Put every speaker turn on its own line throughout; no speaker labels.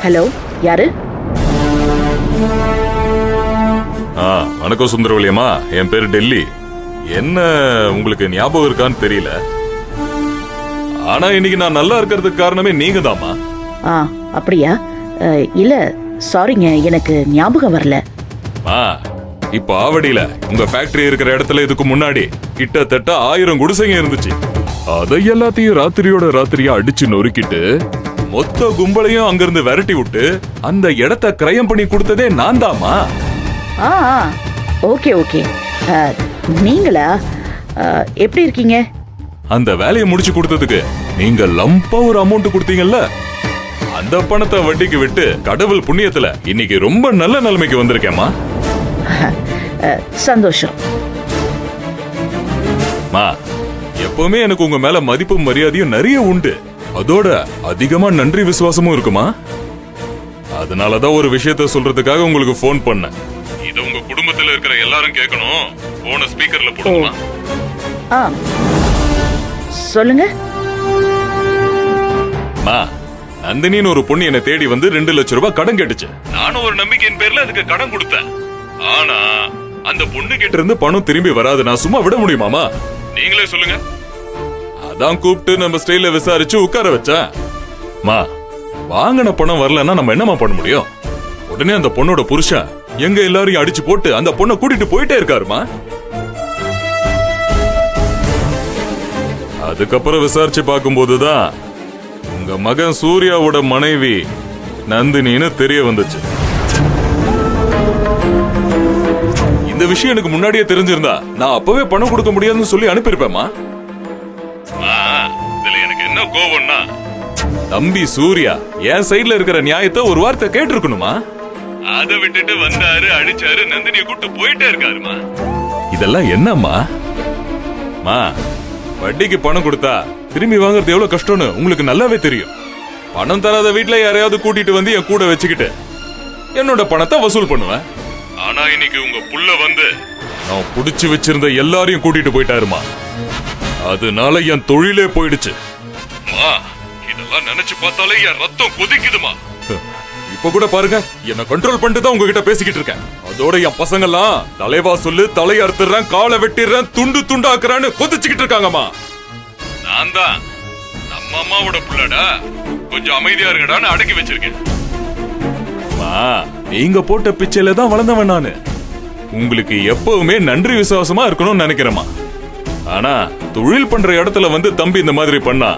Hello, யாரு?
வணக்கம் சுந்தரவல்லியம்மா, என் பேரு டெல்லி. என்ன உங்களுக்கு ஞாபகம் இருக்கான்னு தெரியல, ஆனா இன்னைக்கு நான் நல்லா இருக்கிறதுக்கு காரணமே நீங்க தாமா.
அப்படியா? இல்ல சாரிங்க, எனக்கு ஞாபகம் வரல.
இப்ப ஆவடியில உங்க ஃபேக்டரி இருக்கிற இடத்துல இதுக்கு முன்னாடி கிட்டத்தட்ட 1000 குடிசைங்க இருந்துச்சு. அதை எல்லாத்தையும் ராத்திரியோட ராத்திரியா அடிச்சு நொறுக்கிட்டு மொத்த கும்பலையும் அங்கிருந்து விரட்டி விட்டு அந்த இடத்தை கிரயம் பண்ணி கொடுத்ததே நான் தாமா.
ஓகே ஓகே, நீங்களா? எப்படி இருக்கீங்க?
அந்த வேலையை முடிச்சு கொடுத்ததுக்கு நீங்க லம்பா ஒரு அமௌண்ட் கொடுத்தீங்கல்ல, அந்த பணத்தை வட்டிக்கு விட்டு கடவுள் புண்ணியத்துல இன்னைக்கு ரொம்ப நல்ல நிலைமைக்கு வந்திருக்கேம்மா.
சந்தோஷம்.
எப்பவுமே எனக்கு உங்க மேல மதிப்பும் மரியாதையும் நிறைய உண்டு. அதோட அதிகமா நன்றி விசுவாசமும் இருக்குமா. அதனாலதான் ஒரு விஷயத்த சொல்றதுக்காக உங்களுக்கு போன் பண்ணேன். இத உங்க குடும்பத்துல இருக்கிற எல்லாரும் கேட்கணும். போன ஸ்பீக்கர்ல போடுமா?
சொல்லுங்க.
நந்தினின்னு ஒரு பொண்ணு என்ன தேடி வந்து 2 லட்சம் ரூபாய் கடன் கேட்டுச்சு. நானும் ஒரு நம்பிக்கையின் பேர்ல அதுக்கு கடன் கொடுத்தேன். ஆனா அந்த பொண்ணு கிட்ட இருந்து பணம் திரும்பி வராது. நான் சும்மா விட முடியுமாமா? நீங்களே சொல்லுங்க. அதான் கூப்பிட்டு நம்ம ஸ்டைல விசாரிச்சு உட்கார வச்சேன். வாங்கின பணம் வரலன்னா நம்ம என்னமா பண்ண முடியும்? உடனே அந்த பொண்ணோட புருஷன் எங்க எல்லாரையும் அடிச்சு போட்டு அந்த பொண்ணை கூட்டிட்டு போயிட்டே இருக்காருமா. அதுக்கப்புறம் விசாரிச்சு பார்க்கும்போதுதான் உங்க மகன் சூர்யாவோட மனைவி நந்தினின்னு தெரிய வந்துச்சு. இந்த விஷயம் எனக்கு முன்னாடியே தெரிஞ்சிருந்தா நான் அப்பவே பணம் கொடுக்க முடியாதுன்னு சொல்லி அனுப்பியிருப்பேமா. இதுல எனக்கு என்ன கோவம்னா, தம்பி சூர்யா என் சைடுல இருக்கிற நியாயத்தை ஒரு வார்த்தை கேட்டிருக்கணுமா. அதை விட்டுட்டு வந்தாரு, அடிச்சாரு, நந்தினியை கூட்டு போயிட்டே இருக்காருமா. இதெல்லாம் என்னம்மா? வட்டிக்கு பணம் கொடுத்தா திரும்பி வாங்குறது எவ்வளவு கஷ்டம்னு உங்களுக்கு நல்லாவே தெரியும். பணம் தராத வீட்டுல யாரையாவது கூட்டிட்டு வந்து என் கூட வச்சுக்கிட்டு என்னோட பணத்தை வசூல் பண்ணுவேன். ஆனா இன்னைக்கு உங்க புள்ள வந்து நான் புடிச்சு வச்சிருந்த எல்லாரையும் கூட்டிட்டு போயிட்டாருமா. அதனால என் தொழிலே போயிடுச்சு. இதெல்லாம் நினைச்சு பார்த்தாலே என் ரத்தம் கொதிக்குதுமா. இப்ப கூட பாருங்க, என்ன கண்ட்ரோல் பண்ணிட்டு தான் உங்ககிட்ட பேசிக்கிட்டு இருக்கேன். அதோட என் பசங்க எல்லாம் தலைவா சொல்லு, தலையை அறுத்துறேன், காலை வெட்டிடுறேன், துண்டு துண்டாக்குறான்னு கொதிச்சுக்கிட்டு இருக்காங்கம்மா. நான் தான் நம்ம அம்மாவோட புள்ளடா, கொஞ்சம் அமைதியா இருங்கடான்னு அடக்கி வச்சிருக்கேன். நீங்க போட்ட பிச்சையில தான் வளர்ந்தவன் நானு. உங்களுக்கு எப்பவுமே நன்றி விசுவாசமா இருக்கணும்னு நினைக்கிறேமா. ஆனா தொழில் பண்ற இடத்துல வந்து தம்பி இந்த மாதிரி பண்ணா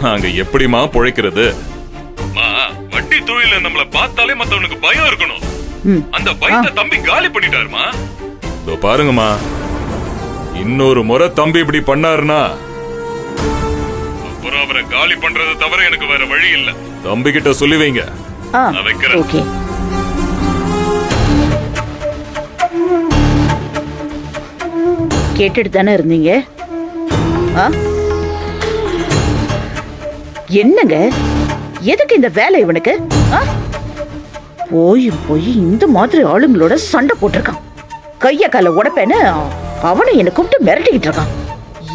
நாங்க எப்படிமா பொழைக்கிறது? வட்டி தொழில நம்மள பார்த்தாலே மத்தவனுக்கு பயம் இருக்கணும். அந்த பயத்தை தம்பி காலி பண்ணிட்டாருமா. இதோ பாருங்கம்மா, இன்னொரு முறை தம்பி இப்படி பண்ணாருன்னா அப்புறம் அவரை காலி பண்றதை தவிர எனக்கு வேற வழி இல்ல. தம்பி கிட்ட சொல்லி வைங்க.
கேட்டுட்டு தானே இருந்தீங்க? என்னங்க, எதுக்கு இந்த வேலை இவனுக்கு? போய் போய் இந்த மாதிரி ஆளுங்களோட சண்டை போட்டிருக்கான். கைய கால உடப்பேன்னு அவனை என்ன கூப்பிட்டு மிரட்டிக்கிட்டு இருக்கான்.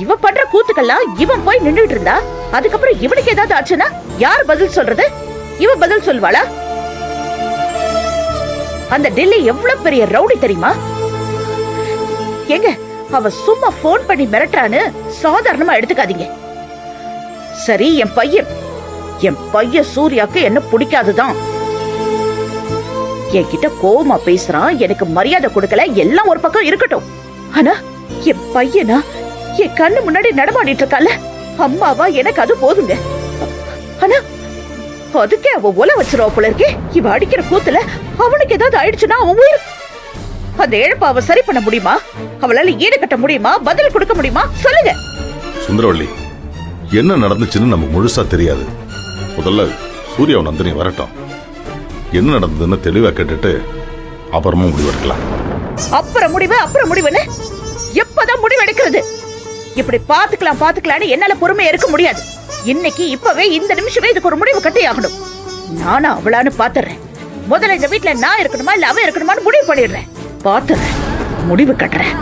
இவன் பண்ற கூத்துக்கெல்லாம் இவன் போய் நின்றுட்டு இருந்தா அதுக்கப்புறம் இவனுக்கு ஏதாவது ஆச்சுன்னா யார் பதில் சொல்றது? இவன் பதில் சொல்வாளா? அந்த டெல்லி எவ்வளவு பெரிய ரவுடி தெரியுமா? எங்க அவ சும்மா போன் பண்ணி மிரட்டான்னு சாதாரணமா எடுத்துக்காதீங்க. சரி, என் பையன் சூர்யாக்கு என்ன பிடிக்காதுதான். என்கிட்ட கோவமா பேசுறான், எனக்கு மரியாதை கொடுக்கல, எல்லாம் ஒரு பக்கம் இருக்கட்டும். ஆனா என் பையனா என் கண்ணு முன்னாடி நடமாடிட்டு இருக்கால, அம்மாவா எனக்கு அது போதுங்க. ஆனா அதுக்கே அவ ஒல வச்சிருவா போல இருக்கே. இவ அடிக்கிற கூத்துல அவனுக்கு ஏதாவது ஆயிடுச்சுன்னா அவன் உயிர். அந்த இழப்ப அவ சரி பண்ண முடியுமா? அவளால ஈடு கட்ட முடியுமா? பதில் கொடுக்க முடியுமா? சொல்லுங்க.
சுந்தரவல்லி, என்ன நடந்துச்சுன்னு நமக்கு முழுசா தெரியாது. முதல்ல சூர்யா நந்தினி வரட்டும், என்ன நடந்ததுன்னு தெளிவா கேட்டுட்டு அப்புறமா முடிவெடுக்கலாம்.
அப்புறம் முடிவுன்னு எப்பதான் முடிவு எடுக்கிறது? இப்படி பாத்துக்கலாம்னு என்னால பொறுமையா இருக்க முடியாது. இன்னைக்கு இப்பவே இந்த நிமிஷமே இதுக்கு ஒரு முடிவு கட்டி ஆகணும். நானா அவளான்னு பாத்துறேன். முதல்ல இந்த வீட்டுல நான் இருக்கணுமா இல்ல அவ இருக்கணுமான்னு முடிவு பண்ணிடுறேன். பாத்துறேன், முடிவு கட்டுறேன்.